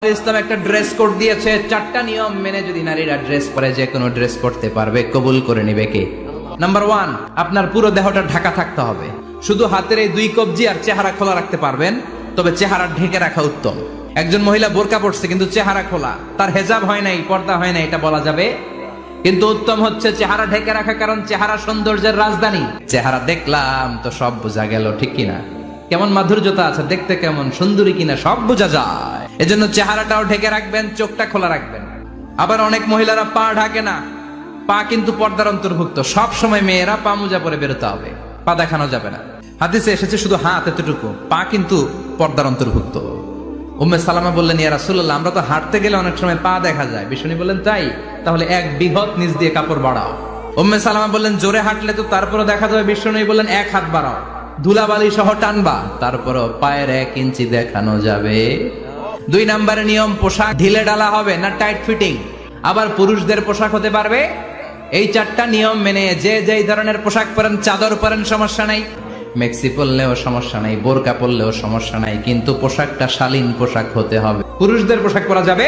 ইসলাম একটা dress code দিয়েছে, 4টা নিয়ম মেনে যদি নারীরা ড্রেস পরে যে কোনো ড্রেস পরতে পারবে, কবুল করে নিবে কে? নাম্বার 1, আপনার পুরো দেহটা ঢাকা থাকতে হবে। শুধু হাতের এই 2 কবজি আর চেহারা খোলা রাখতে পারবেন, তবে চেহারা ঢেকে রাখা উত্তম। একজন মহিলা বোরকা পরছে কিন্তু চেহারা খোলা, তার হেজাব হয় নাই, পর্দা হয় নাই, এটা বলা যাবে? কিন্তু উত্তম হচ্ছে চেহারা ঢেকে রাখা, কারণ চেহারা সৌন্দর্যের রাজধানী। চেহারা দেখলাম তো সব বোঝা গেল, ঠিক কিনা? কেমন মাধুর্যতা আছে, দেখতে কেমন সুন্দরী কিনা সব বোঝা যায়। এজন্য চেহারাটাও ঢেকে রাখবেন, চোখটা খোলা রাখবেন। আবার অনেক মহিলারা পা ঢাকে না, পা কিন্তু পর্দার অন্তর্ভুক্ত। সব সময় মেয়েরা পা মোজা পরে বেরোতে হবে, পা দেখানো যাবে না। হাদিসে এসেছে শুধু হাত এতটুকু, পা কিন্তু পর্দার অন্তর্ভুক্ত। উম্মে সালামা বললেন, ইয়া রাসূলুল্লাহ, আমরা তো হাঁটতে গেলে অনেক সময় পা দেখা যায়। বিষ্ণু বললেন, তাই? তাহলে 1 বিঘত নিচ দিয়ে কাপড় বাড়াও। উম্মে সালামা বললেন, জোরে হাঁটলে তো তারপরে দেখা যাবে। বিষ্ণু বললেন, 1 হাত বাড়াও, ধুলাবালি সহ টানবা, তারপরও পায়ের 1 ইঞ্চি দেখানো যাবে। 2 নম্বরের নিয়ম, পোশাক ঢিলে ঢালা হবে না, টাইট ফিটিং। আবার পুরুষদের পোশাক হতে পারবে এই 4টা নিয়ম মেনে। যে যেই ধরনের পোশাক পরেন, চাদর পরেন সমস্যা নাই, মেক্সি পরলেও সমস্যা নাই, বোরকা পরলেও সমস্যা নাই, কিন্তু পোশাকটা শালীন পোশাক হতে হবে। পুরুষদের পোশাক পরা যাবে